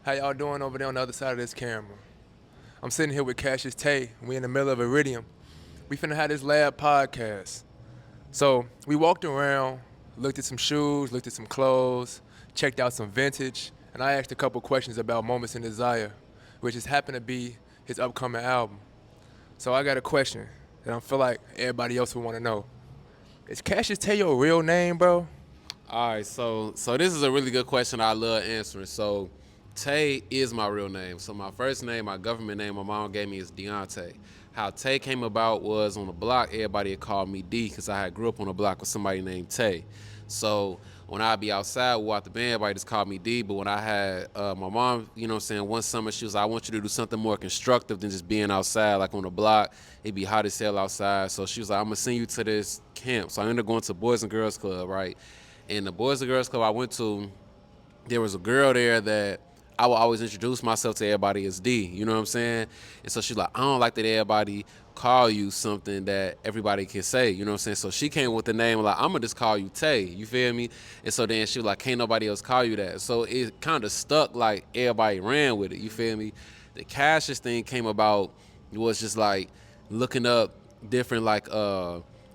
How y'all doing over there on the other side of this camera? I'm sitting here with Cassius Tae. We in the middle of Iridium. We finna have this lab podcast. So we walked around, looked at some shoes, looked at some clothes, checked out some vintage, and I asked a couple questions about Moments in Desire, which just happened to be his upcoming album. So I got a question that I feel like everybody else would want to know. Is Cassius Tae your real name, bro? All right, so this is a really good question I love answering. So Tay is my real name. So my first name, my government name, my mom gave me is Deontay. How Tay came about was on the block, everybody had called me D because I had grew up on the block with somebody named Tay. So when I'd be outside, we out the band, everybody just called me D. But when I had my mom, you know what I'm saying, one summer she was like, I want you to do something more constructive than just being outside, like on the block. It'd be hot as hell outside. So she was like, I'm going to send you to this camp. So I ended up going to Boys and Girls Club, right? And the Boys and Girls Club I went to, there was a girl there that I would always introduce myself to everybody as D, you know what I'm saying? And so she's like, I don't like that everybody call you something that everybody can say, you know what I'm saying? So she came with the name like, I'm gonna just call you Tay, you feel me? And so then she was like, can't nobody else call you that. So it kind of stuck, like everybody ran with it, you feel me? The Cassius thing came about, it was just like looking up different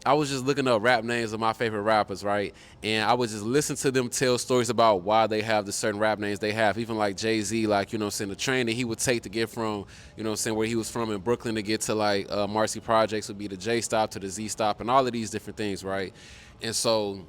I was just looking up rap names of my favorite rappers, right? And I would just listen to them tell stories about why they have the certain rap names they have. Even like Jay-Z, like, you know what I'm saying, the train that he would take to get from, you know what I'm saying, where he was from in Brooklyn to get to like Marcy Projects would be the J stop to the Z stop and all of these different things, right? And so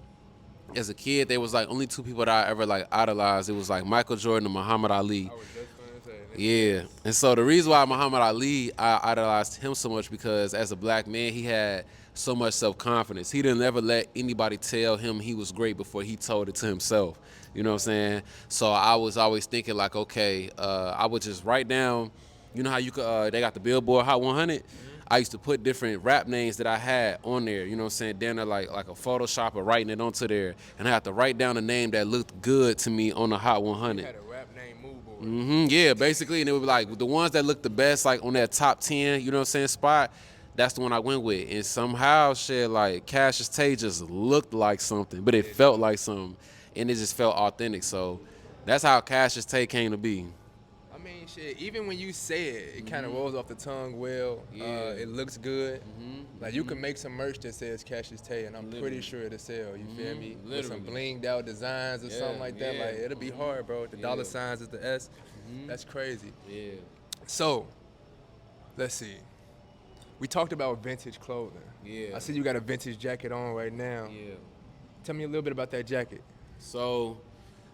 as a kid, there was like only two people that I ever like idolized. It was like Michael Jordan and Muhammad Ali. I was just gonna say. Yeah, and so the reason why Muhammad Ali, I idolized him so much because as a black man, he had so much self-confidence. He didn't ever let anybody tell him he was great before he told it to himself. You know what I'm saying? So I was always thinking like, okay, I would just write down, you know how you could, they got the Billboard Hot 100? I used to put different rap names that I had on there, you know what I'm saying, down there like a Photoshop or writing it onto there. And I had to write down a name that looked good to me on the Hot 100. You had a rap name mood board. Yeah, basically, and it would be like the ones that looked the best, like on that top 10, you know what I'm saying, spot. That's the one I went with, and somehow, shit, like Cassius Tae just looked like something, but it felt like something, and it just felt authentic. So that's how Cassius Tae came to be. I mean, shit, even when you say it, it kind of rolls off the tongue well. Yeah. It looks good. Like, you can make some merch that says Cassius Tae, and I'm pretty sure it'll sell, you feel me? With some blinged out designs or something like that. Like, it'll be hard, bro. The dollar signs is the S. That's crazy. Yeah. So, let's see. We talked about vintage clothing. Yeah. I see you got a vintage jacket on right now. Yeah. Tell me a little bit about that jacket. So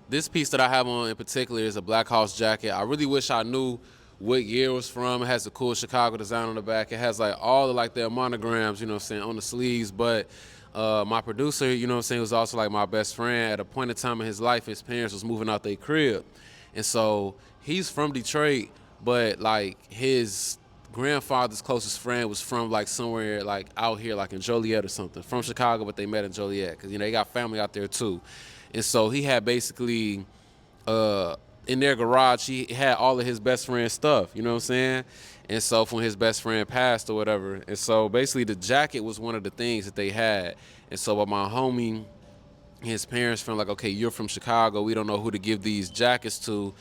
this piece that I have on in particular is a Black House jacket. I really wish I knew what year it was from. It has the cool Chicago design on the back. It has like all the like their monograms, you know what I'm saying, on the sleeves. But my producer, you know what I'm saying, was also like my best friend. At a point in time in his life, his parents was moving out their crib. And so he's from Detroit, but like his grandfather's closest friend was from like somewhere like out here, like in Joliet or something, from Chicago, but they met in Joliet because, you know, they got family out there too. And so he had basically in their garage, he had all of his best friend's stuff, you know what I'm saying? And so when his best friend passed or whatever, and so basically the jacket was one of the things that they had. And so with my homie, his parents felt like, okay, you're from Chicago, we don't know who to give these jackets to.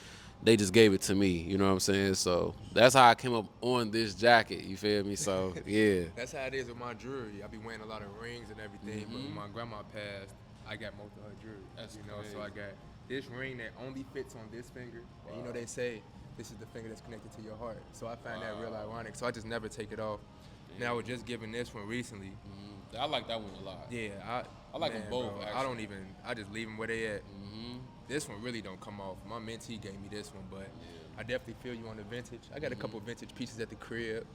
They just gave it to me, you know what I'm saying? So that's how I came up on this jacket, you feel me? So, yeah. That's how it is with my jewelry. I be wearing a lot of rings and everything, but when my grandma passed, I got most of her jewelry. That's you know, crazy. so I got this ring that only fits on this finger. And you know they say this is the finger that's connected to your heart. So I find that real ironic. So I just never take it off. Now I was just giving this one recently. I like that one a lot. Yeah, I like them Man, both, bro, actually. I just leave them where they at. Mm-hmm. This one really don't come off. My mentee gave me this one, but I definitely feel you on the vintage. I got a couple vintage pieces at the crib.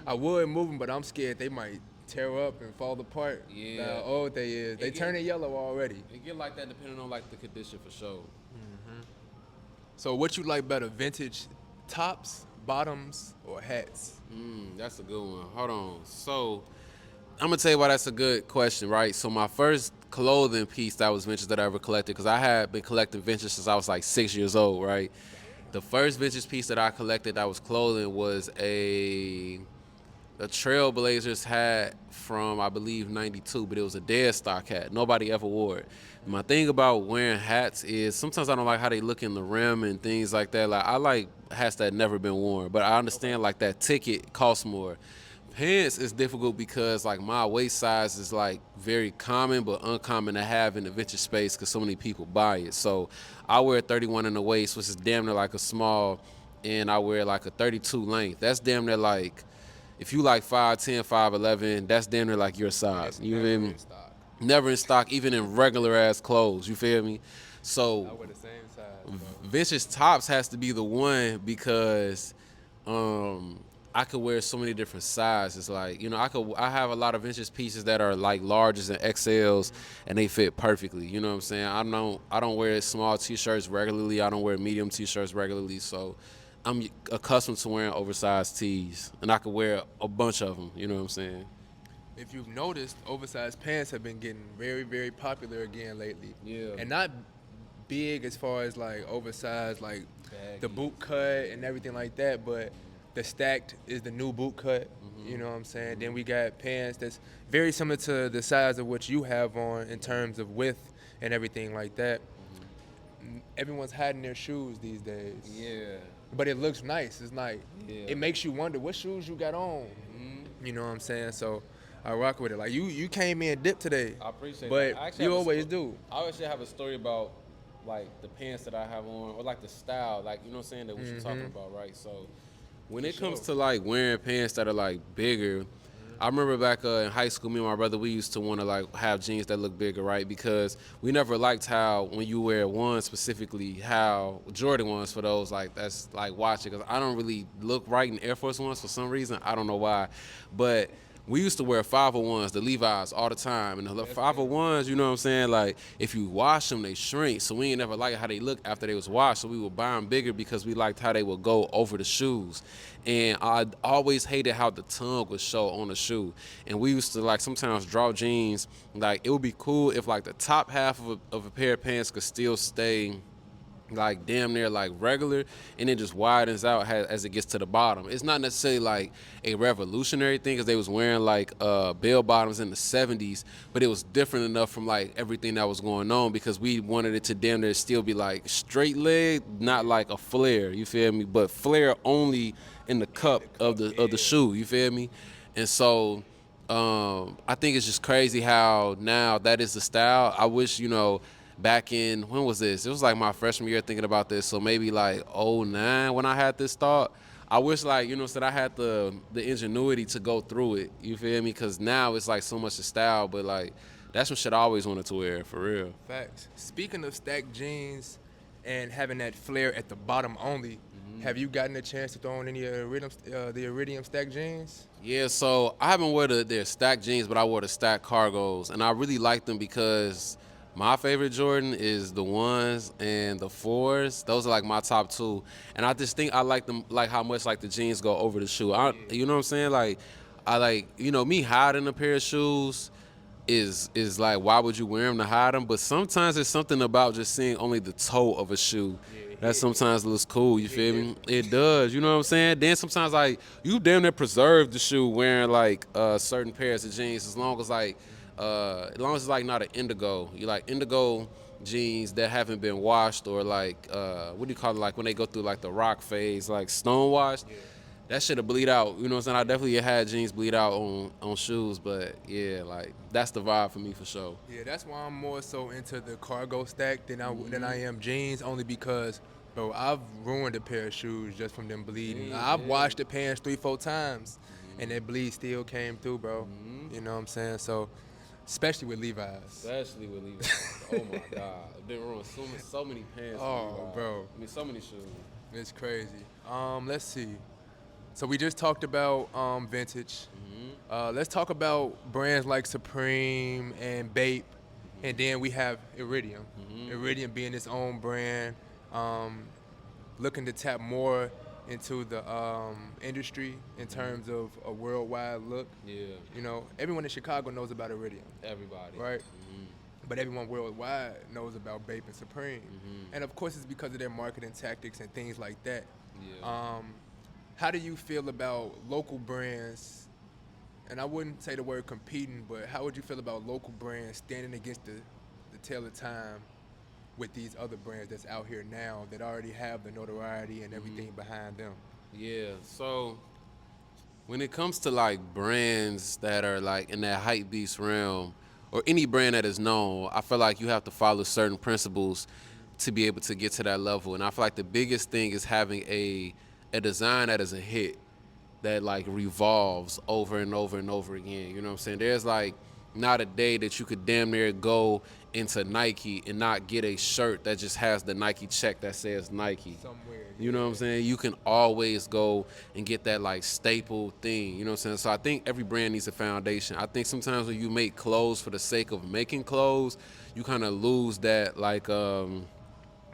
I would move them, but I'm scared they might tear up and fall apart. Yeah. How old they is. They It get, turning yellow already. it get like that depending on like the condition for sure. So what you like better, vintage tops, bottoms, or hats? That's a good one. Hold on. So I'm gonna tell you why that's a good question, right? So my first clothing piece that was vintage that I ever collected, because I had been collecting vintage since I was like 6 years old, right? The first vintage piece that I collected that was clothing was a Trailblazers hat from, I believe, 92, but it was a dead stock hat. Nobody ever wore it. My thing about wearing hats is sometimes I don't like how they look in the rim and things like that. Like, I like hats that never been worn, but I understand like that ticket costs more. Pants is difficult because like my waist size is like very common but uncommon to have in the vintage space because so many people buy it. So I wear 31 in the waist, which is damn near like a small, and I wear like a 32 length. That's damn near like if you like 5'10", 5'11", that's damn near like your size. That's You never feel me? in stock. Never in stock, even in regular ass clothes. You feel me? I So wear the same size, bro. vintage tops has to be the one because I could wear so many different sizes. Like, I have a lot of vintage pieces that are like larges and XLs and they fit perfectly. You know what I'm saying? I don't wear small t-shirts regularly. I don't wear medium t-shirts regularly. So I'm accustomed to wearing oversized tees and I could wear a bunch of them. You know what I'm saying? If you've noticed, oversized pants have been getting very, very popular again lately. Yeah. And not big as far as like oversized, like the Baggy. boot cut and everything like that, but the stacked is the new boot cut. You know what I'm saying? Then we got pants that's very similar to the size of what you have on in terms of width and everything like that. Everyone's hiding their shoes these days. Yeah. But it looks nice. It's like Yeah. it makes you wonder what shoes you got on. You know what I'm saying? So I rock with it. Like you came in dip today. I appreciate but that. I actually you have a always sto- do. I actually have a story about like the pants that I have on or like the style, like you know what I'm saying, that what you're talking about, right? So when it comes to like wearing pants that are like bigger, I remember back in high school, me and my brother, we used to want to like have jeans that look bigger, right? Because we never liked how when you wear one specifically, how Jordan ones for those like that's like watching. Cause I don't really look right in Air Force Ones for some reason. I don't know why, but we used to wear 501s, the Levi's, all the time. And the 501s, you know what I'm saying? Like, if you wash them, they shrink. So we ain't never liked how they look after they was washed. So we would buy them bigger because we liked how they would go over the shoes. And I always hated how the tongue would show on the shoe. And we used to, like, sometimes draw jeans. Like, it would be cool if, like, the top half of a pair of pants could still stay like damn near like regular and it just widens out as it gets to the bottom. It's not necessarily like a revolutionary thing because they was wearing like bell bottoms in the 70s, but it was different enough from like everything that was going on because we wanted it to damn near still be like straight leg, not like a flare, you feel me, but flare only in the cup of the shoe, you feel me. And so I think it's just crazy how now that is the style. I wish, back in, when was this? It was like my freshman year thinking about this. So maybe like '09 when I had this thought. I wish like, said I had the ingenuity to go through it. You feel me? Because now it's like so much of style, but like that's some shit I always wanted to wear, for real. Facts. Speaking of stacked jeans and having that flare at the bottom only, have you gotten a chance to throw on any the Iridium stacked jeans? Yeah, so I haven't wore their stacked jeans, but I wore the stacked cargos, and I really like them because my favorite Jordan is the ones and the fours. Those are like my top two, and I just think I like them, like how much like the jeans go over the shoe. You know what I'm saying? Like I like me hiding a pair of shoes is like, why would you wear them to hide them? But sometimes there's something about just seeing only the toe of a shoe that sometimes looks cool. You feel me? It does. You know what I'm saying? Then sometimes like you damn near preserve the shoe wearing like certain pairs of jeans as long as it's like not an indigo. You like indigo jeans that haven't been washed or like what do you call it? Like when they go through like the rock phase, like stone washed. That shit'll bleed out. You know what I'm saying? I definitely had jeans bleed out on shoes, but yeah, like that's the vibe for me for sure. Yeah, that's why I'm more so into the cargo stack than I am jeans, only because, bro, I've ruined a pair of shoes just from them bleeding. I've washed the pants 3-4 times, and that bleed still came through, bro. You know what I'm saying? So especially with Levi's. Especially with Levi's. Oh my God. I've been ruined so many pants. Oh, Levi's. bro. I mean, so many shoes. It's crazy. Let's see. So we just talked about vintage. Let's talk about brands like Supreme and Bape, and then we have Iridium. Iridium being its own brand, looking to tap more into the industry in terms of a worldwide look. Yeah. You know, everyone in Chicago knows about Iridium, Everybody. right? But everyone worldwide knows about Bape and Supreme. And of course, it's because of their marketing tactics and things like that. Yeah. How do you feel about local brands? And I wouldn't say the word competing, but how would you feel about local brands standing against the tail of time with these other brands that's out here now that already have the notoriety and everything behind them? Yeah. So when it comes to like brands that are like in that hype beast realm, or any brand that is known, I feel like you have to follow certain principles to be able to get to that level. And I feel like the biggest thing is having a design that is a hit, that like revolves over and over and over again. You know what I'm saying? There's like not a day that you could damn near go into Nike and not get a shirt that just has the Nike check that says Nike. Somewhere. You know what I'm saying? You can always go and get that like staple thing. You know what I'm saying? So I think every brand needs a foundation. I think sometimes when you make clothes for the sake of making clothes, you kind of lose that like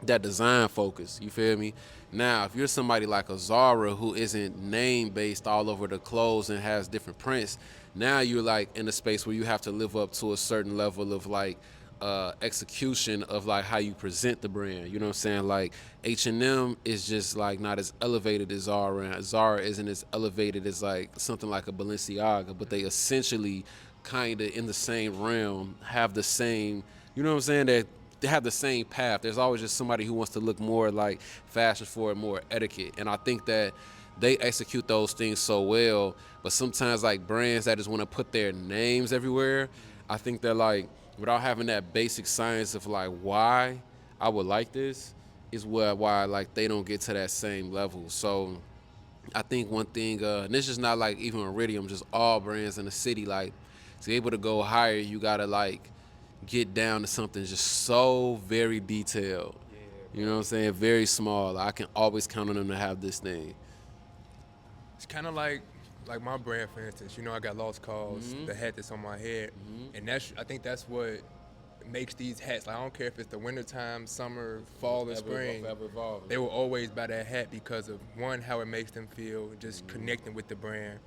that design focus. You feel me? Now, if you're somebody like a Zara who isn't name based all over the clothes and has different prints, now you're like in a space where you have to live up to a certain level of like execution of like how you present the brand. You know what I'm saying? Like H&M is just like not as elevated as Zara, and Zara isn't as elevated as like something like a Balenciaga, but they essentially kind of in the same realm, have the same, you know what I'm saying, that they have the same path. There's always just somebody who wants to look more like fashion forward, more etiquette. And I think that they execute those things so well, but sometimes like brands that just want to put their names everywhere, I think they're like, without having that basic science of like why I would like this, is why like they don't get to that same level. So I think one thing, and this is not like even Iridium, just all brands in the city, like to be able to go higher, you gotta like get down to something just so very detailed. You know what I'm saying? Very small. I can always count on them to have this thing. It's kind of like my brand, for instance. You know, I got Lost Cause, the hat that's on my head, and I think that's what makes these hats. Like, I don't care if it's the wintertime, summer, fall, or spring. They will always buy that hat because of one, how it makes them feel, just connecting with the brand,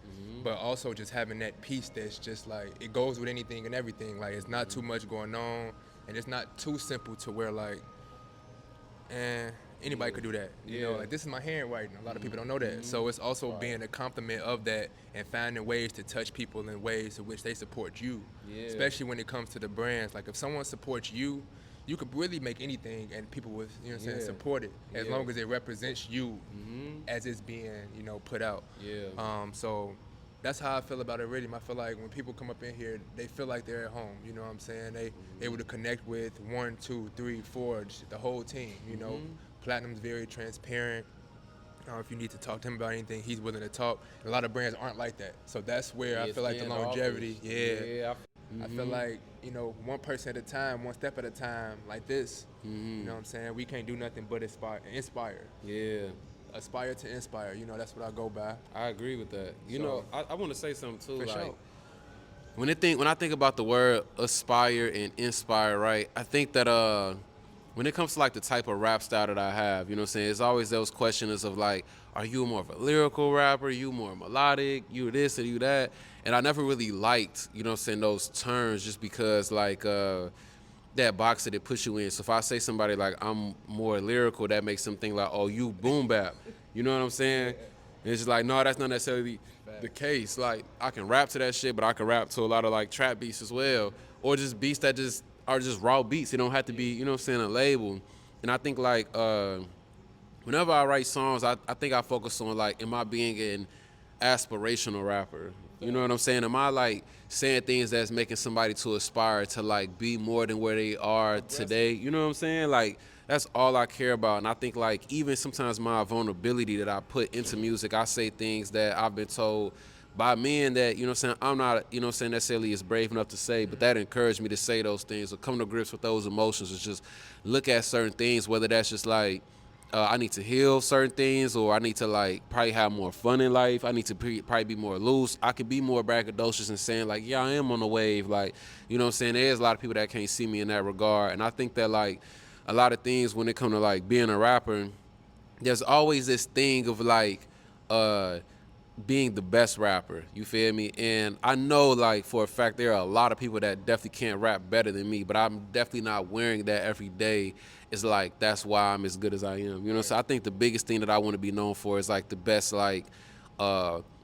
but also just having that piece that's just like it goes with anything and everything. Like, it's not too much going on, and it's not too simple to where like, anybody could do that. You know, like this is my handwriting. A lot of people don't know that. So it's also being a compliment of that and finding ways to touch people in ways in which they support you. Especially when it comes to the brands. Like if someone supports you, you could really make anything and people would, you know what I'm saying, support it as long as it represents you as it's being, you know, put out. So that's how I feel about Iridium. I feel like when people come up in here, they feel like they're at home. You know what I'm saying? They able to connect with 1, 2, 3, 4, the whole team. You know, Platinum's very transparent. If you need to talk to him about anything, he's willing to talk. A lot of brands aren't like that. So that's where I feel like the longevity. I feel like, you know, one person at a time, one step at a time, like this. You know what I'm saying? We can't do nothing but inspire. Aspire to inspire. You know, that's what I go by. I agree with that. You know, I want to say something too. For like, sure. When I think about the word aspire and inspire, right? I think that when it comes to like the type of rap style that I have, you know what I'm saying? It's always those questions of like, are you more of a lyrical rapper? You more melodic? You this or you that? And I never really liked, you know what I'm saying, those terms just because like that box that it puts you in. So if I say somebody like I'm more lyrical, that makes them think like, oh, you boom bap. You know what I'm saying? And it's just like, no, that's not necessarily the case. Like I can rap to that shit, but I can rap to a lot of like trap beats as well, or just beats that just are just raw beats. It don't have to be, you know what I'm saying, a label. And I think like whenever I write songs, I think I focus on like, am I being an aspirational rapper? You know what I'm saying? Am I like saying things that's making somebody to aspire to like be more than where they are today? You know what I'm saying? Like that's all I care about. And I think like even sometimes my vulnerability that I put into music, I say things that I've been told by men that, you know what I'm saying, I'm not, you know what I'm saying, necessarily is brave enough to say, but that encouraged me to say those things or come to grips with those emotions, is just look at certain things, whether that's just like, I need to heal certain things, or I need to like probably have more fun in life. I need to probably be more loose. I could be more braggadocious and saying like, yeah, I am on the wave. Like, you know what I'm saying? There's a lot of people that can't see me in that regard. And I think that like a lot of things when it comes to like being a rapper, there's always this thing of like uh being the best rapper, you feel me? And I know like for a fact there are a lot of people that definitely can't rap better than me, but I'm definitely not wearing that every day. It's like that's why I'm as good as I am, you know. So I think the biggest thing that I want to be known for is like the best like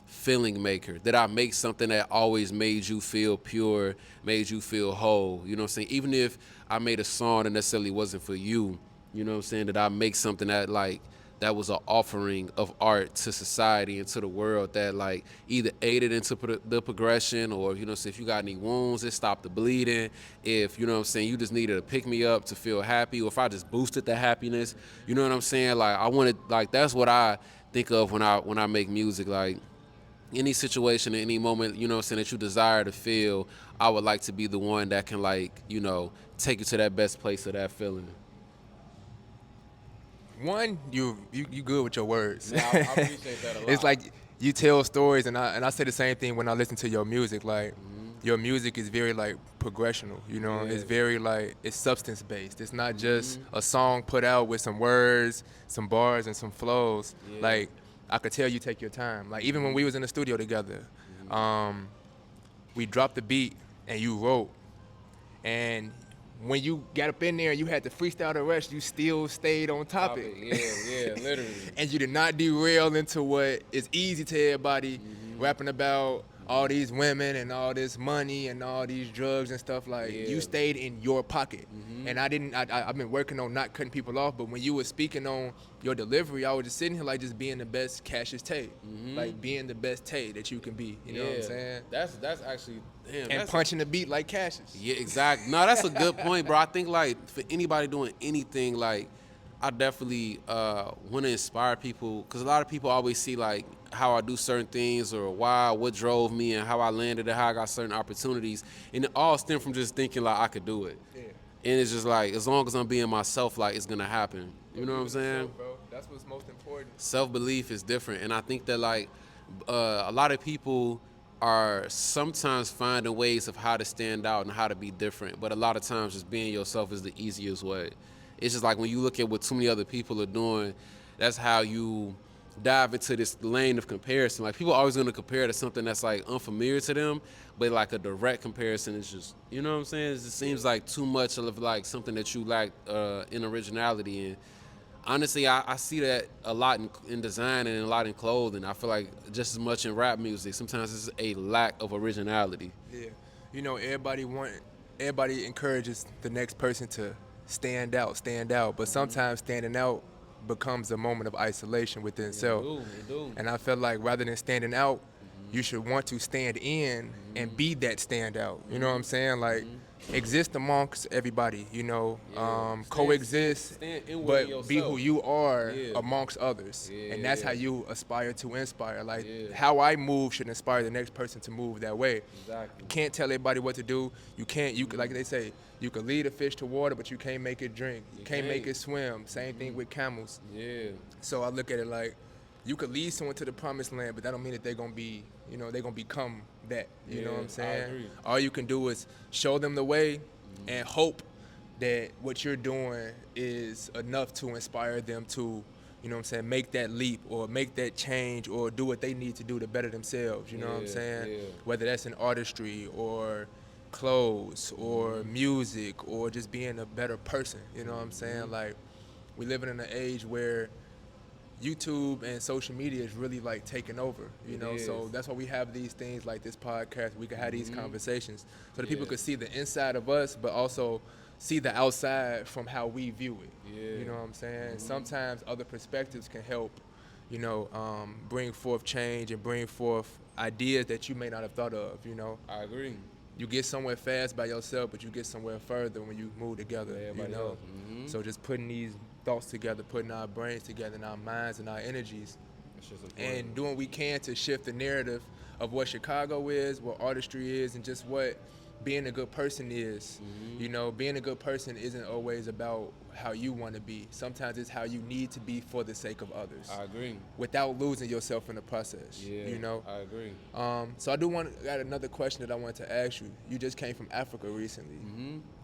feeling maker, that I make something that always made you feel pure, made you feel whole, you know what I'm saying? Even if I made a song that necessarily wasn't for you, you know what I'm saying, that I make something that like that was an offering of art to society and to the world, that like either aided into the progression, or, you know, so if you got any wounds, it stopped the bleeding. If, you know what I'm saying, you just needed to pick me up to feel happy, or if I just boosted the happiness, you know what I'm saying? Like I wanted, like that's what I think of when I make music. Like any situation, any moment, you know what I'm saying, that you desire to feel, I would like to be the one that can like, you know, take you to that best place of that feeling. One, you good with your words. Man, I appreciate that a lot. It's like you tell stories, and I say the same thing when I listen to your music. Like your music is very like progressional. You know, Yeah. it's very like it's substance based. It's not just a song put out with some words, some bars, and some flows. Yeah. Like I could tell you take your time. Like even when we was in the studio together, we dropped the beat and you wrote, and when you got up in there and you had to freestyle the rest, you still stayed on topic. Yeah, literally. And you did not derail into what is easy to everybody, rapping about all these women and all this money and all these drugs and stuff. Like you stayed in your pocket. And I've been working on not cutting people off, but when you were speaking on your delivery, I was just sitting here like just being the best Cassius Tae, like being the best Tae that you can be. You know what I'm saying? That's actually, damn. And That's, punching the beat like Cassius. yeah, exactly. No, that's a good point, bro. I think like for anybody doing anything, like I definitely want to inspire people, because a lot of people always see like how I do certain things, or why, what drove me, and how I landed, and how I got certain opportunities, and it all stem from just thinking like I could do it. Yeah. And it's just like, as long as I'm being myself, like it's gonna happen. You know what I'm saying? Bro, that's what's most important. Self-belief is different, and I think that like a lot of people are sometimes finding ways of how to stand out and how to be different, but a lot of times just being yourself is the easiest way. It's just like when you look at what too many other people are doing, that's how you dive into this lane of comparison. Like people are always going to compare to something that's like unfamiliar to them, but like a direct comparison is just, you know what I'm saying, it just seems like too much of like something that you lack in originality. And honestly, I see that a lot in design and a lot in clothing. I feel like just as much in rap music, sometimes it's a lack of originality. Yeah, you know, everybody encourages the next person to stand out, but sometimes standing out becomes a moment of isolation within self. It do. And I feel like rather than standing out, you should want to stand in and be that standout. You know what I'm saying? Like exist amongst everybody, you know, coexist, stand inward but in be who yourself. you are Yeah. amongst others. Yeah, And that's yeah. how you aspire to inspire. Like Yeah. how I move should inspire the next person to move that way. Exactly. You can't tell everybody what to do. You can't, you like they say, you can lead a fish to water, but you can't make it drink. You can't make it swim. Same thing with camels. Yeah. So I look at it like you could lead someone to the promised land, but that don't mean that they're gonna be, you know, they're gonna become that. You know what I'm I saying? agree. All you can do is show them the way and hope that what you're doing is enough to inspire them to, you know what I'm saying, make that leap or make that change or do what they need to do to better themselves. You know what I'm Yeah, saying? yeah. Whether that's in artistry or clothes or music or just being a better person. You know what I'm saying? Like we living in an age where YouTube and social media is really like taking over, you know. So that's why we have these things like this podcast. We can have these conversations so that people could see the inside of us, but also see the outside from how we view it. You know what I'm saying? Sometimes other perspectives can help, you know, bring forth change and bring forth ideas that you may not have thought of. You know, I agree. you get somewhere fast by yourself, but you get somewhere further when you move together. You know, else. so just putting these thoughts together, putting our brains together and our minds and our energies, It's just important. and doing what we can to shift the narrative of what Chicago is, what artistry is, and just what being a good person is. You know, being a good person isn't always about how you want to be. Sometimes it's how you need to be for the sake of others, I agree. without losing yourself in the process. Yeah, You know. I agree. So got another question that I wanted to ask you. You just came from Africa recently,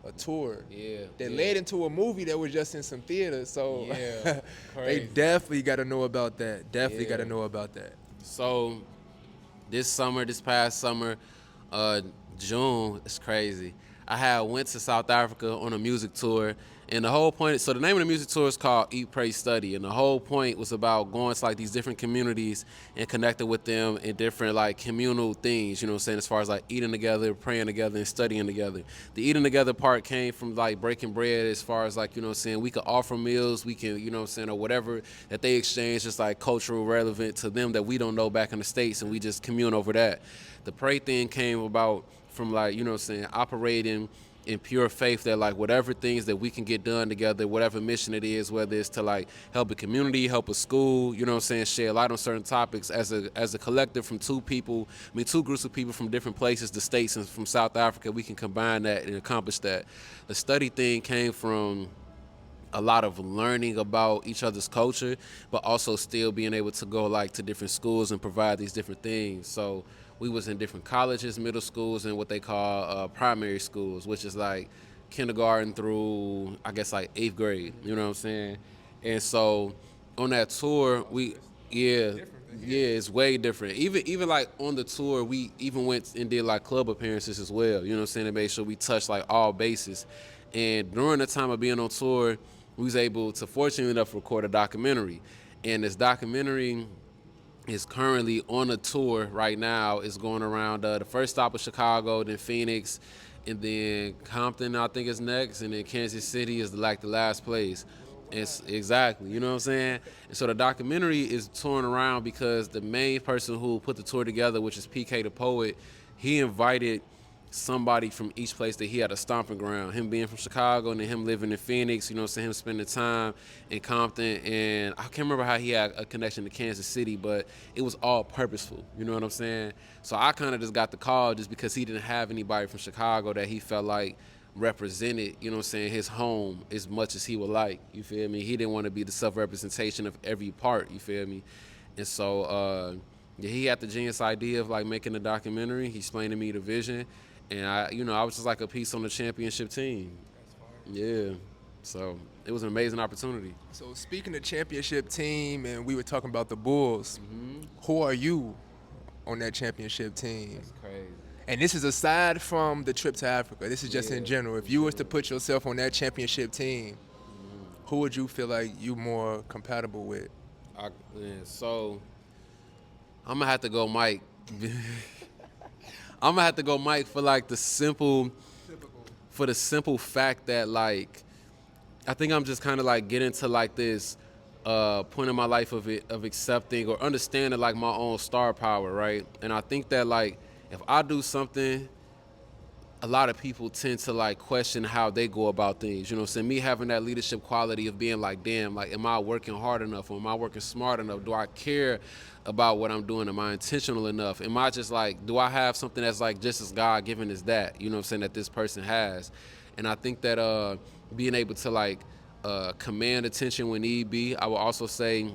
a tour Yeah, that yeah. led into a movie that was just in some theaters. So Yeah, they crazy. definitely got to know about that. Definitely got to Yeah. know about that. So this past summer, uh, June, it's crazy. I had went to South Africa on a music tour, and the whole point. So the name of the music tour is called Eat, Pray, Study, and the whole point was about going to like these different communities and connecting with them in different like communal things. You know what I'm saying? As far as like eating together, praying together, and studying together. The eating together part came from like breaking bread. As far as like, you know what I'm saying, we could offer meals, we can, you know what I'm saying, or whatever that they exchange, just like cultural relevant to them that we don't know back in the States, and we just commune over that. The pray thing came about from like, you know what I'm saying, operating in pure faith that like whatever things that we can get done together, whatever mission it is, whether it's to like help a community, help a school, you know what I'm saying, share light on certain topics as a collective from two groups of people from different places, the States and from South Africa, we can combine that and accomplish that. The study thing came from a lot of learning about each other's culture, but also still being able to go like to different schools and provide these different things. So we was in different colleges, middle schools, and what they call primary schools, which is like kindergarten through I guess like 8th grade. You know what I'm saying? And so on that tour, yeah, yeah, it's way different. Even like on the tour, we even went and did like club appearances as well. You know what I'm saying? To make sure we touched like all bases. And during the time of being on tour, we was able to fortunately enough record a documentary. And this documentary is currently on a tour right now. It's going around the first stop was Chicago, then Phoenix, and then Compton, I think is next, and then Kansas City is like the last place. It's exactly, you know what I'm saying? And so the documentary is touring around because the main person who put the tour together, which is PK the Poet, he invited somebody from each place that he had a stomping ground. Him being from Chicago and then him living in Phoenix, you know what I'm saying, him spending time in Compton. And I can't remember how he had a connection to Kansas City, but it was all purposeful, you know what I'm saying? So I kind of just got the call just because he didn't have anybody from Chicago that he felt like represented, you know what I'm saying, his home as much as he would like, you feel me? He didn't want to be the self-representation of every part, you feel me? And so, yeah, he had the genius idea of like making a documentary. He explained to me the vision, and I was just like a piece on the championship team. Yeah, so it was an amazing opportunity. So speaking of championship team, and we were talking about the Bulls, who are you on that championship team? Crazy. And this is aside from the trip to Africa. This is just in Yeah, general. If you was to put yourself on that championship team, who would you feel like you more compatible with? So I'm gonna have to go Mike. I'm gonna have to go Mike for like the simple fact that like I think I'm just kind of like getting to like this point in my life of accepting or understanding like my own star power, right? And I think that like if I do something, a lot of people tend to like question how they go about things. You know what I'm saying? Me having that leadership quality of being like, damn, like, am I working hard enough or am I working smart enough? Do I care about what I'm doing? Am I intentional enough? Am I just like, do I have something that's like just as God given as that? You know what I'm saying? That this person has. And I think that being able to like command attention when need be, I will also say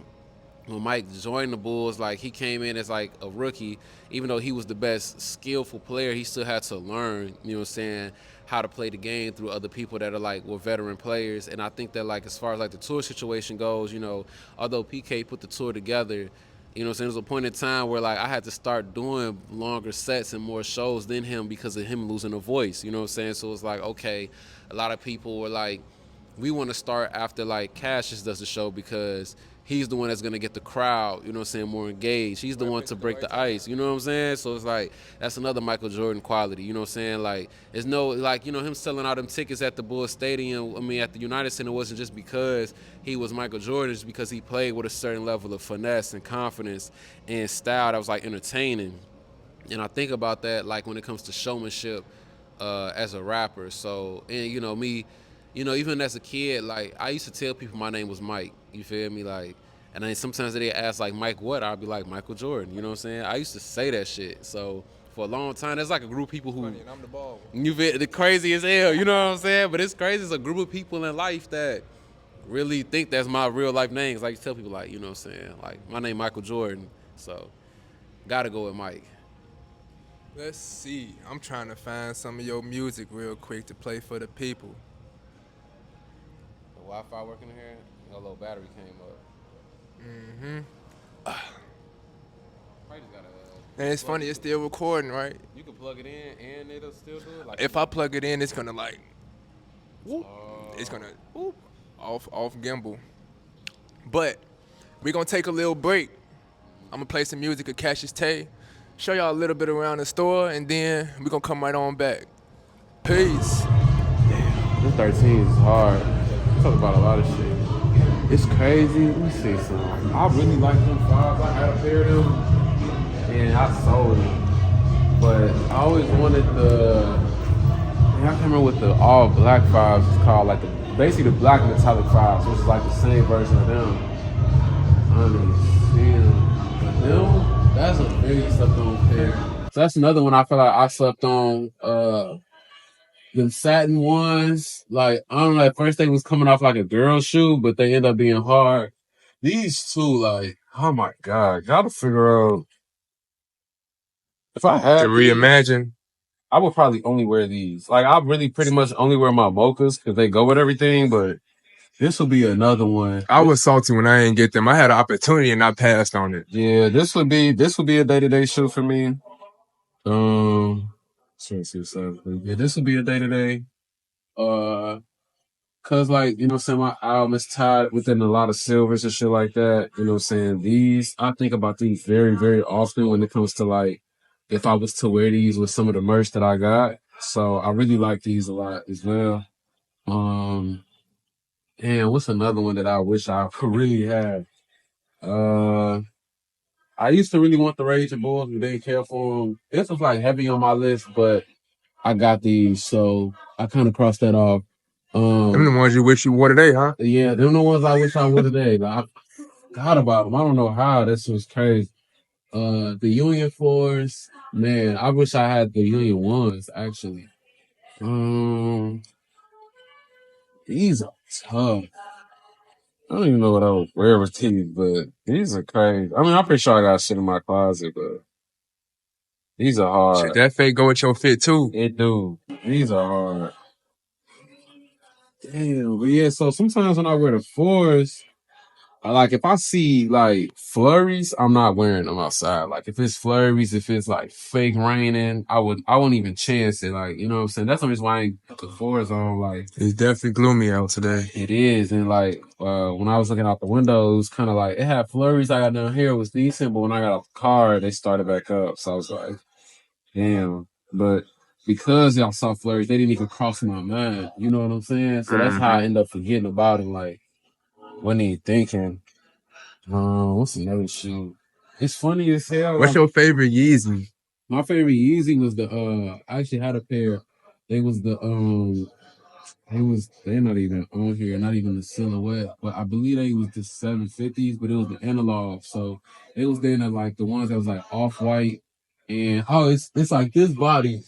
when Mike joined the Bulls, like he came in as like a rookie, even though he was the best skillful player, he still had to learn, you know what I'm saying, how to play the game through other people that are like were veteran players. And I think that like as far as like the tour situation goes, you know, although PK put the tour together, you know what I'm saying, there was a point in time where like I had to start doing longer sets and more shows than him because of him losing a voice, you know what I'm saying? So it's like, okay, a lot of people were like, we want to start after like Cassius does the show because he's the one that's gonna get the crowd, you know what I'm saying, more engaged. He's the one to break the ice, you know what I'm saying? So it's like that's another Michael Jordan quality, you know what I'm saying? Like there's no like, you know, him selling out them tickets at the Bulls Stadium, I mean at the United Center wasn't just because he was Michael Jordan, it's because he played with a certain level of finesse and confidence and style that was like entertaining. And I think about that like when it comes to showmanship as a rapper. So, and me, even as a kid, like I used to tell people my name was Mike. You feel me? Like And then sometimes they ask like Mike what, I'll be like Michael Jordan. You know what I'm saying? I used to say that shit. So for a long time, there's like a group of people who Funny, and I'm the ball. you fit the crazy as hell. You know what I'm saying? But it's crazy. It's a group of people in life that really think that's my real life name. It's like you tell people like, you know what I'm saying? Like my name Michael Jordan. So gotta go with Mike. Let's see. I'm trying to find some of your music real quick to play for the people. The Wi-Fi working in here. A little battery came up. Probably just gotta. And it's plug funny, it it's in. still recording, right? You can plug it in and it'll still do it. Like If I plug it in, it's gonna like, whoop, it's oh, gonna whoop, off gimbal. But we're gonna take a little break. I'm gonna play some music of Cassius Tae, show y'all a little bit around the store, and then we're gonna come right on back. Peace. this 13 is hard. Talk about a lot of shit. It's crazy. Let me see something. I really like them fives. I had a pair of them, and I sold them. But I always wanted the. Man, I can't remember what the all black fives is called. Like basically the black metallic fives, which is like the same version of them. I don't even see them. But them, that's a very slept on pair. So that's another one I feel like I slept on. The satin ones, like I don't know, at first they was coming off like a girl shoe, but they end up being hard. These two, like, oh my god, gotta figure out if I To had these, reimagine. I would probably only wear these. Like I really pretty much only wear my mochas because they go with everything, but this will be another one. I was salty when I didn't get them. I had an opportunity and I passed on it. Yeah, this would be a day-to-day shoe for me. Yeah, this would be a day-to-day. Uh Cause like, you know what I'm saying, my album is tied within a lot of silvers and shit like that. You know what I'm saying? These I think about these very, very often when it comes to like if I was to wear these with some of the merch that I got. So I really like these a lot as well. Um and what's another one that I wish I really had? Uh I used to really want the Raging Bulls and didn't care for them. This was like heavy on my list, but I got these, so I kind of crossed that off. Them the ones you wish you wore today, huh? Yeah, them the ones I wish I would today. Like, I forgot about them. I don't know how. This was crazy. The Union Force, man, I wish I had the Union ones actually. Um, these are tough. I don't even know what I would wear with these, but these are crazy. I mean, I'm pretty sure I got shit in my closet, but these are Should hard. that fade go with your fit too? It do. These are hard. Damn, but yeah. So sometimes when I wear the fours. Like if I see like flurries, I'm not wearing them outside. Like if it's flurries, if it's like fake raining, I won't even chance it. Like, you know what I'm saying? That's the reason why I ain't put the fours on. Like It's definitely gloomy out today. it is. And like when I was looking out the window, it was kinda like it had flurries I got down here, it was decent, but when I got off the car, they started back up. So I was like, damn. But because y'all saw flurries, they didn't even cross my mind. You know what I'm saying? So that's how I end up forgetting about it. Like, wasn't even thinking. What's another shoe? It's funny as hell. What's your favorite Yeezy? My favorite Yeezy was the I actually had a pair. They was the they're not even on here, not even the silhouette, but I believe they was the 750s, but it was the analog. So it was then like the ones that was like off white and it's like this body,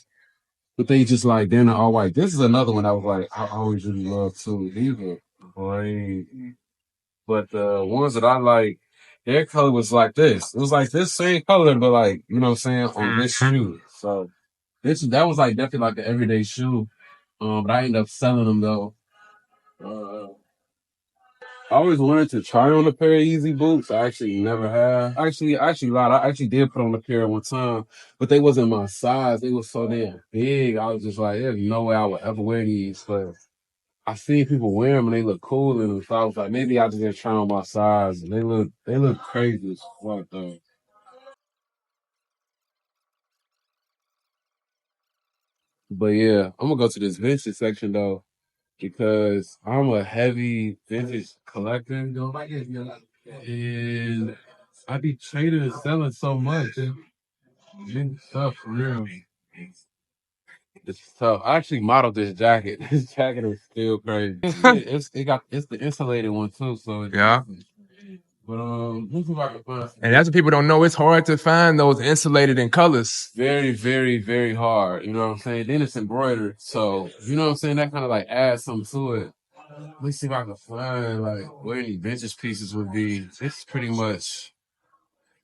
but they just like they're not all white. This is another one I was like I always really love too. These are great. But the ones that I like, their color was like this. It was like this same color, but like, you know what I'm saying, on this shoe. So that was like definitely like the everyday shoe. But I ended up selling them though. Uh, I always wanted to try on a pair of Easy boots. I actually never have. I actually lied. I actually did put on a pair one time, but they wasn't my size. They was so damn big. I was just like, there's no way I would ever wear these. But I see people wear them and they look cool in them. So I was like, maybe I just didn't try on my size. And they look crazy as fuck though. But yeah, I'm gonna go to this vintage section though because I'm a heavy vintage collector, and I be trading and selling so much. It's tough for real. It's tough. I actually modeled this jacket. This jacket is still crazy. It's the insulated one too, so it's Yeah. decent. But let's see if I can find some. And that's what people don't know. It's hard to find those insulated in colors. Very, very, very hard. You know what I'm saying? Then it's embroidered. So, you know what I'm saying? That kind of like adds something to it. Let me see if I can find like where any vintage pieces would be. It's pretty much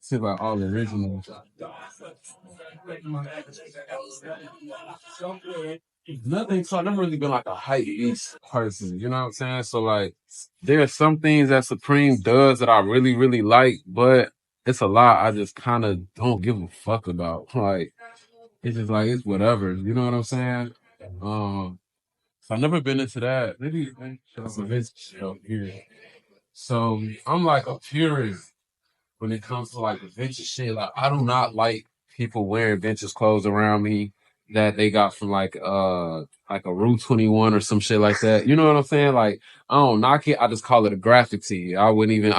see like all the original. Nothing. So I've never really been like a hype beast person. You know what I'm saying? So like there are some things that Supreme does that I really, really like, but it's a lot I just kind of don't give a fuck about. Like it's just like it's whatever. You know what I'm saying? So I've never been into that. Maybe there's a vintage show here. So I'm like a purist when it comes to like the vintage shit. Like I do not like people wearing vintage clothes around me that they got from like a Rue 21 or some shit like that. You know what I'm saying? Like I don't knock it. I just call it a graphic tee. I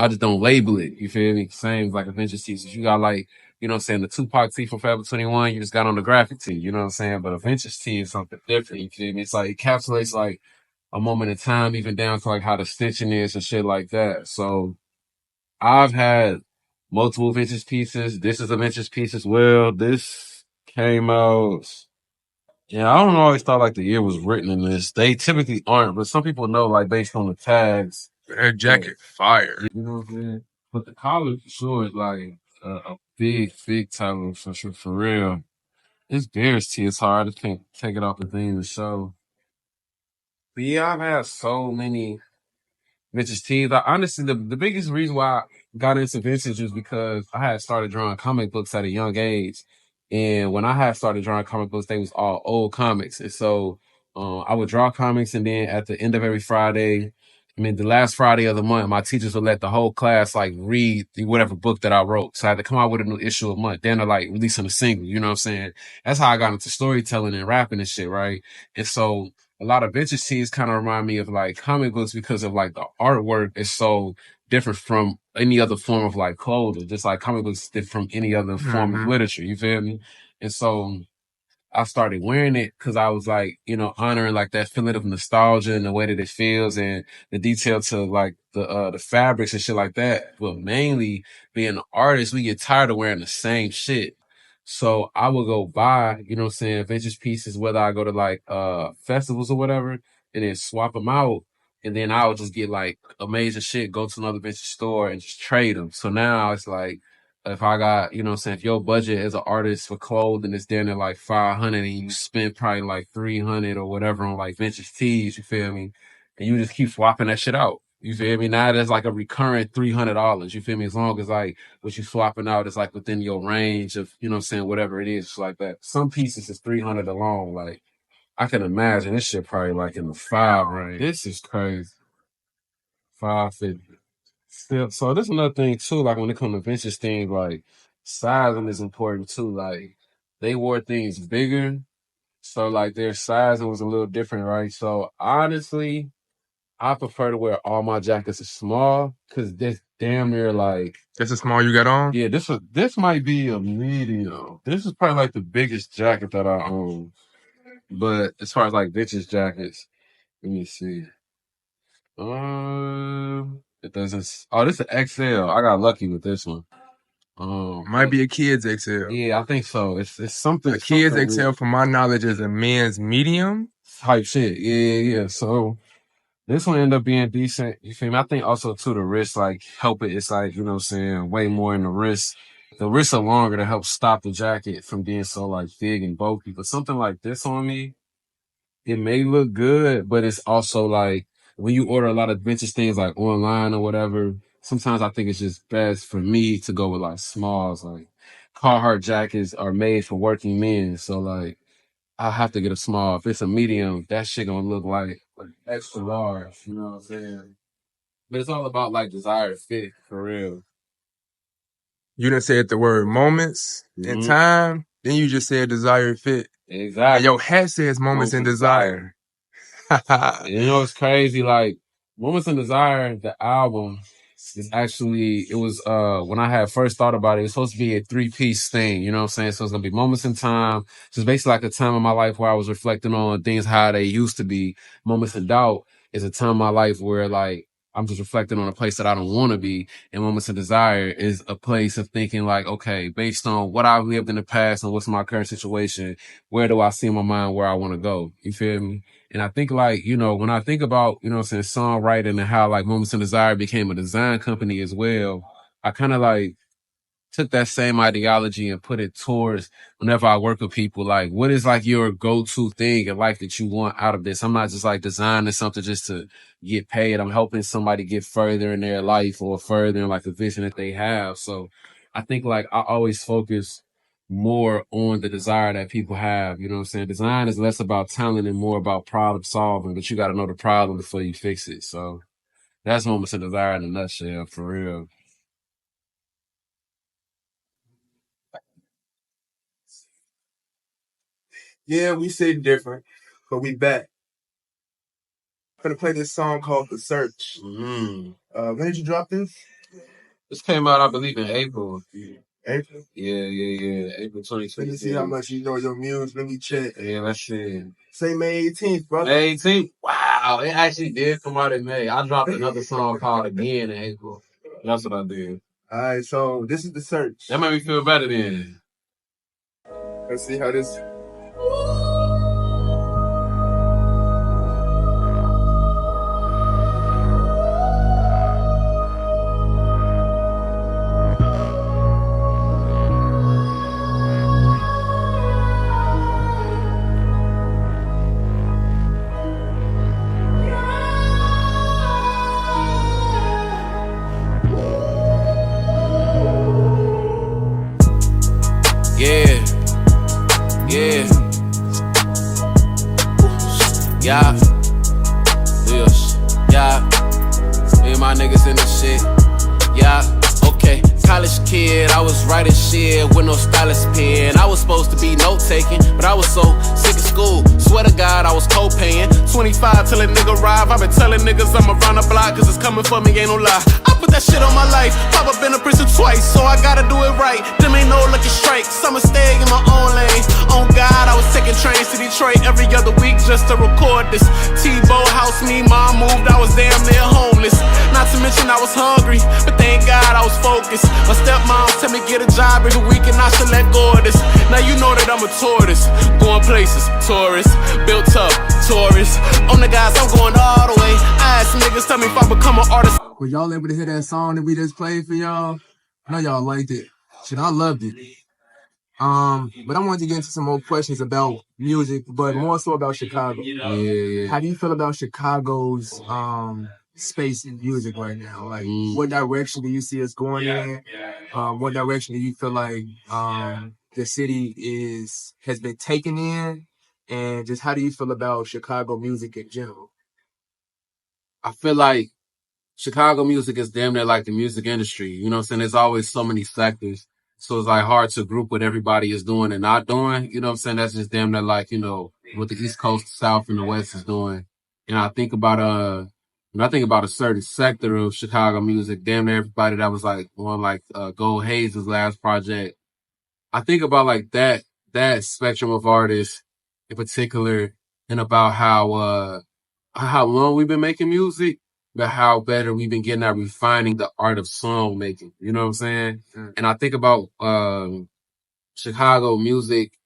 just don't label it. You feel me? Same as like a vintage tee. So you got like, you know what I'm saying, the Tupac tee from Forever 21, you just got on the graphic tee. You know what I'm saying? But a vintage tee is something different. You feel me? It's like it encapsulates like a moment in time, even down to like how the stitching is and shit like that. So I've had multiple vintage pieces. This is a vintage piece as well. This came out. Yeah, I don't always thought like the year was written in this. They typically aren't, but some people know like based on the tags. That jacket fire. You know what I'm saying? But the collar for sure is like a big, big title for sure, for real. It's Bears tee. It's hard to take it off the thing to show. But yeah, I've had so many vintage tees. Like, honestly, the biggest reason why I got into vintage is because I had started drawing comic books at a young age. And when I had started drawing comic books, they was all old comics. And so I would draw comics, and then at the end of every Friday, I mean, the last Friday of the month, my teachers would let the whole class like read whatever book that I wrote. So I had to come out with a new issue a month. Then they're like releasing a single, you know what I'm saying? That's how I got into storytelling and rapping and shit, right? And so a lot of vintage tees kind of remind me of like comic books because of like the artwork is so different from any other form of like clothing, just like comic books different from any other form of literature. You feel me? And so I started wearing it because I was like, you know, honoring like that feeling of nostalgia and the way that it feels and the detail to like the fabrics and shit like that. But mainly being an artist, we get tired of wearing the same shit. So I would go buy, you know what I'm saying, vintage pieces, whether I go to like festivals or whatever, and then swap them out. And then I would just get like amazing shit, go to another vintage store and just trade them. So now it's like if I got, you know what I'm saying, if your budget as an artist for clothing is down at like 500 and you spend probably like 300 or whatever on like vintage tees, you feel me? And you just keep swapping that shit out. You feel me? Now there's like a recurrent $300. You feel me? As long as like what you swapping out is like within your range of, you know what I'm saying, whatever it is, like that. Some pieces is 300 alone. Like I can imagine this shit probably like in the five range. This is crazy. 550. Still, so this is another thing too. Like when it comes to vintage things, like sizing is important too. Like they wore things bigger, so like their sizing was a little different, right? So honestly, I prefer to wear all my jackets as small because this damn near like That's the small you got on? yeah. This might be a medium. This is probably like the biggest jacket that I own. But as far as like vintage jackets, let me see. It doesn't. Oh, this is an XL. I got lucky with this one. Might be a kid's XL. Yeah, I think so. It's something. A kid's something XL, weird from my knowledge, is a men's medium. type shit. Yeah. So this one ended up being decent. You feel me? I think also too the wrist like help it. It's like, you know what I'm saying, way more in the wrist. The wrists are longer to help stop the jacket from being so like big and bulky. But something like this on me, it may look good, but it's also like when you order a lot of vintage things like online or whatever, sometimes I think it's just best for me to go with like smalls. Like Carhartt jackets are made for working men. So like I have to get a small. If it's a medium, that shit gonna look like extra large. You know what I'm saying? But it's all about like desired fit for real. You done said the word moments in Mm-hmm. time, then you just said desired fit. And Exactly. your hat says moments in desire. You know, it's crazy. Like Moments in Desire, the album is actually, it was, when I had first thought about it, it was supposed to be a 3-piece thing. You know what I'm saying? So it's going to be Moments in Time. So it's basically like a time in my life where I was reflecting on things, how they used to be. Moments in Doubt is a time in my life where like, I'm just reflecting on a place that I don't want to be. And Moments of Desire is a place of thinking like, okay, based on what I've lived in the past and what's my current situation, where do I see in my mind where I want to go? You feel me? And I think like, when I think about, songwriting and how like Moments of Desire became a design company as well, I kind of like took that same ideology and put it towards whenever I work with people, like what is like your go-to thing in life that you want out of this? I'm not just like designing something just to get paid. I'm helping somebody get further in their life or further in like the vision that they have. So I think like I always focus more on the desire that people have. You know what I'm saying? Design is less about talent and more about problem solving, but you got to know the problem before you fix it. So that's Moments of Desire in a nutshell, for real. Yeah, we say different, but we back. I'm gonna play this song called "The Search." When did you drop this? This came out, I believe, in April. April. Yeah. April Let me see how 2022. much you know your muse. Let me check. Yeah, let's see. Say May 18th, brother. May 18th. Wow, it actually did come out in May. I dropped another song called Again in April. That's what I did. All right, so this is The Search. That made me feel better then. Let's see how this. Yeah. Yeah. Me and my niggas in this shit. Yeah. Okay. College kid, I was writing shit with no stylus pen. I was supposed to be note taking, but I was so sick of school. Swear to God, I was co-paying. 25 till a nigga arrive. I've been telling niggas I'm around the block, cause it's coming for me, ain't no lie. I put that shit on my life. Papa been to prison twice, so I gotta do it right. Them ain't no lucky strikes. I'ma stay in my own lane. On God, I was taking trains to Detroit every other week just to record this. T-Bow house, me, mom moved, I was damn near homeless. Not to mention I was hungry, but thank God I was focused. My stepmom tell me get a job every week and I should let go of this. Now you know that I'm a tourist, going places, tourist, built up, tourist. On the guys, I'm going all the way. I asked niggas, tell me if I become an artist. Were y'all able to hear that song that we just played for y'all? I know y'all liked it. Shit, I loved it. But I wanted to get into some more questions about music, but more so about Chicago. Yeah. How do you feel about Chicago's space in music right now? Like, what direction do you see us going in? What direction do you feel like the city has been taken in? And just how do you feel about Chicago music in general? I feel like Chicago music is damn near like the music industry. You know what I'm saying? There's always so many sectors. So it's like hard to group what everybody is doing and not doing. You know what I'm saying? That's just damn near like, what the East Coast, the South, and the West is doing. And I think about when I think about a certain sector of Chicago music, damn near everybody that was like on like Gold Hayes' last project. I think about like that spectrum of artists in particular and about how long we've been making music, but how better we've been getting at refining the art of song making. You know what I'm saying? And I think about Chicago music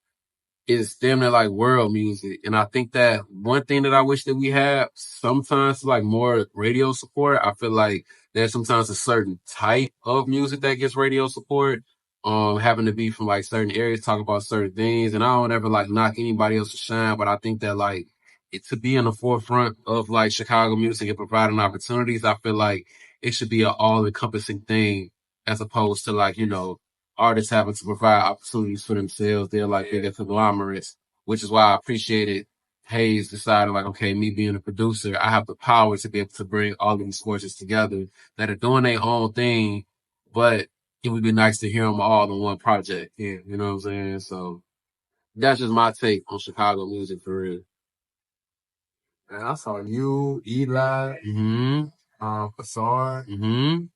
is damn near like world music. And I think that one thing that I wish that we had sometimes like more radio support. I feel like there's sometimes a certain type of music that gets radio support. Having to be from like certain areas, talk about certain things. And I don't ever like knock anybody else to shine, but I think that like to be in the forefront of like Chicago music and providing opportunities, I feel like it should be an all encompassing thing as opposed to like, artists having to provide opportunities for themselves. They're like bigger conglomerates, which is why I appreciated Hayes decided like, okay, me being a producer, I have the power to be able to bring all of these forces together that are doing their own thing, but it would be nice to hear them all in one project. Yeah, you know what I'm saying? So that's just my take on Chicago music for real. And I saw you, Eli, Fasar.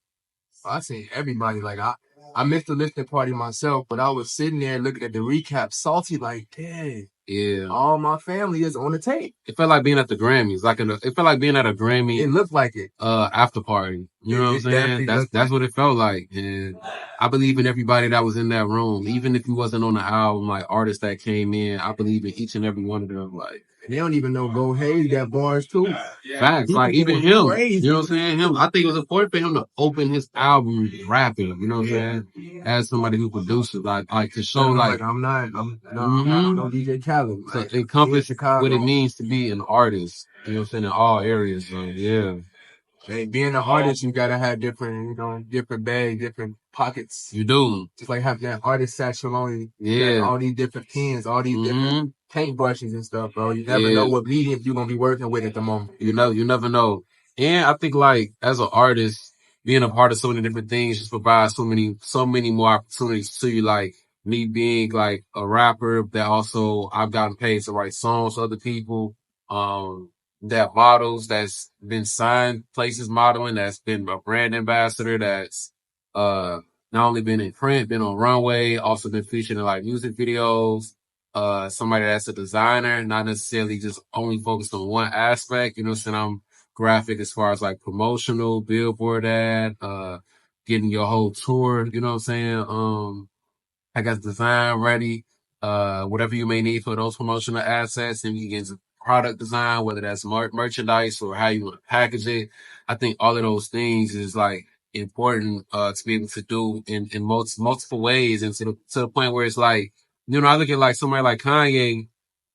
I seen everybody. Like I missed the listening party myself, but I was sitting there looking at the recap, salty like, dang, Yeah. All my family is on the tape. It felt like being at the Grammys. It felt like being at a Grammy. It looked like it. After party. You know what I'm saying? That's what it felt like. And I believe in everybody that was in that room. Even if you wasn't on the album, like artists that came in, I believe in each and every one of them. Like, they don't even know Go Hayes got bars too. Facts. Like even him. Crazy. You know what I'm saying? I think it was important for him to open his album rapping, you know what I'm saying? As somebody who produces, like to show I'm not no DJ Khaled. So encompass what it means to be an artist. You know what I'm saying? In all areas. So yeah. Hey, being an artist, you gotta have different bags, different pockets. You do. Just like having that artist satchel on you. Yeah. All these different pens, all these different paint brushes and stuff, bro. You never know what medium you're gonna be working with at the moment. You never know. And I think like as an artist, being a part of so many different things just provides so many more opportunities to you. Like me being like a rapper that also I've gotten paid to write songs for other people. That models that's been signed places modeling, that's been a brand ambassador, that's not only been in print, been on runway, also been featured in like music videos. Somebody that's a designer, not necessarily just only focused on one aspect. You know what I'm saying? I'm graphic as far as like promotional, billboard ad, getting your whole tour, you know what I'm saying? I got the design ready, whatever you may need for those promotional assets, and you get into product design, whether that's merchandise or how you want to package it. I think all of those things is like important, to be able to do in multiple ways, and to the point where it's like, you know, I look at like somebody like Kanye,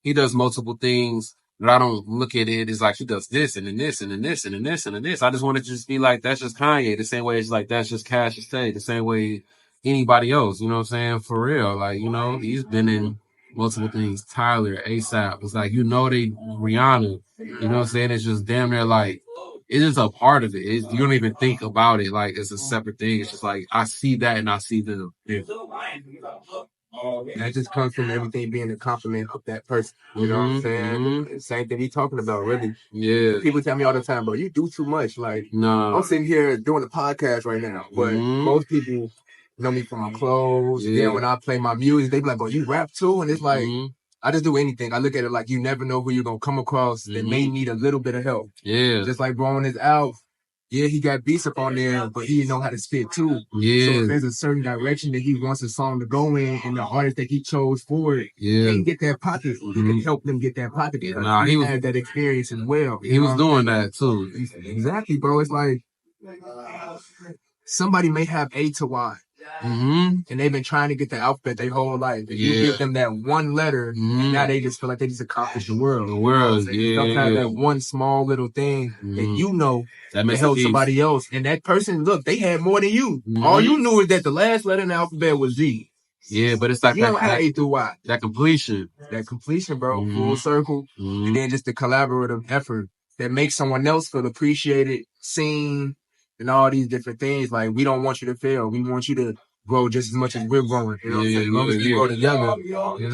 he does multiple things, but I don't look at it as like he does this and then this and then this and then this and then this. I just want it to just be like, that's just Kanye. The same way it's like, that's just Cassius Tae. The same way anybody else, you know what I'm saying? For real. Like, you know, he's been in multiple things. Tyler, ASAP. It's like, you know, Rihanna, you know what I'm saying? It's just damn near like, it's just a part of it. You don't even think about it like it's a separate thing. It's just like, I see that and I see them. Yeah. That just comes from everything being a compliment of that person. You know what I'm saying? Same thing he's talking about, really. Yeah. People tell me all the time, bro, you do too much. Like, no. I'm sitting here doing a podcast right now, but most people know me from my clothes. Yeah. Then when I play my music, they be like, bro, you rap too? And it's like, I just do anything. I look at it like you never know who you're going to come across that may need a little bit of help. Yeah. Just like bro on his album. Yeah, he got beats up on there, but he didn't know how to spit too. Yeah. So if there's a certain direction that he wants a song to go in, and the artist that he chose for it can't get that pocket, he can help them get that pocket. Nah, he had that experience as well. He was doing that too. Exactly, bro. It's like somebody may have A to Y. And they've been trying to get the alphabet their whole life. If you give them that one letter, and now they just feel like they just accomplished the world. Sometimes that one small little thing that you know that helps somebody else. And that person, look, they had more than you. All you knew is that the last letter in the alphabet was Z. Yeah, but it's like you don't have A through Y. That completion. That completion, bro. Full circle. And then just the collaborative effort that makes someone else feel appreciated, seen, and all these different things. Like, we don't want you to fail. We want you to grow just as much as we're growing. You know, as long as we grow together,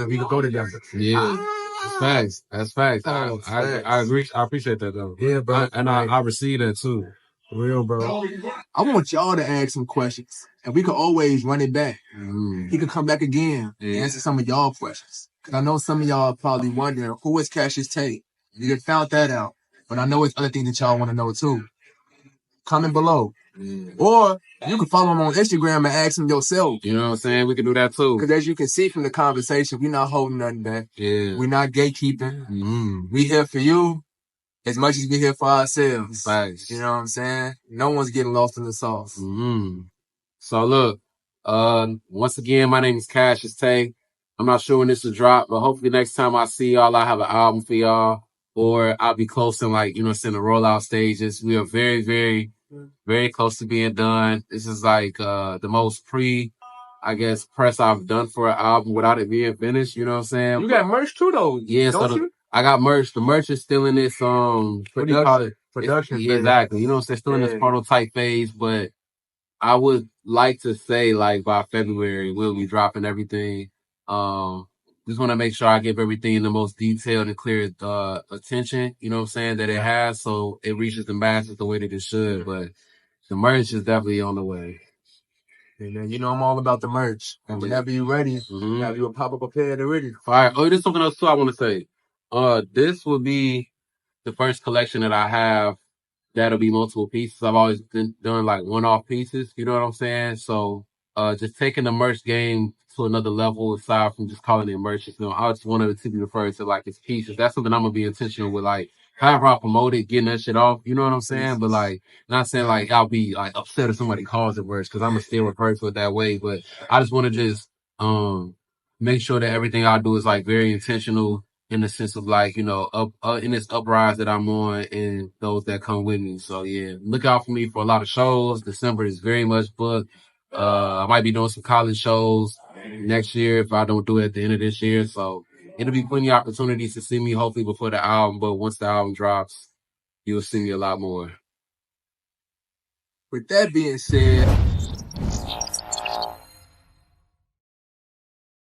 we can go together. Yeah. That's facts. That's facts. I agree. I appreciate that though. Yeah, bro. I receive that too. For real, bro. I want y'all to ask some questions, and we could always run it back. He could come back again and answer some of y'all questions. Cause I know some of y'all are probably wondering, who is Cassius Tae? You done found that out. But I know it's other things that y'all want to know too. Comment below. Or you can follow him on Instagram and ask him yourself. You know what I'm saying? We can do that too. Because as you can see from the conversation, we're not holding nothing back. Yeah. We're not gatekeeping. We here for you as much as we here for ourselves. Thanks. You know what I'm saying? No one's getting lost in the sauce. So look, once again, my name is Cassius Tae. I'm not sure when this will drop, but hopefully next time I see y'all, I have an album for y'all. Or I'll be close to like, you know, in the rollout stages. We are very, very, very close to being done. This is like the most press I've done for an album without it being finished. You know what I'm saying? You got merch too, though. Yeah, I got merch. The merch is still in this what do you call it? Production. Yeah, exactly. You know what I'm saying? Still in this prototype phase, but I would like to say like by February we'll be dropping everything. Just want to make sure I give everything the most detailed and clear attention, you know what I'm saying, that it has, so it reaches the masses the way that it should. But the merch is definitely on the way. And you know I'm all about the merch. And whenever you're ready, have you a pop-up prepared already. All right. Oh, there's something else too I want to say. This will be the first collection that I have that'll be multiple pieces. I've always been done like one-off pieces. You know what I'm saying? So, just taking the merch game to another level aside from just calling it merch. You know, I just wanted it to be referred to like as pieces. That's something I'm gonna be intentional with, like however I promote it, getting that shit off. You know what I'm saying? But like, not saying like I'll be like upset if somebody calls it merch because I'm gonna still refer to it that way. But I just want to just make sure that everything I do is like very intentional in the sense of like, you know, in this uprise that I'm on and those that come with me. So yeah, look out for me for a lot of shows. December is very much booked. I might be doing some college shows next year if I don't do it at the end of this year. So it'll be plenty of opportunities to see me hopefully before the album. But once the album drops, you'll see me a lot more. With that being said,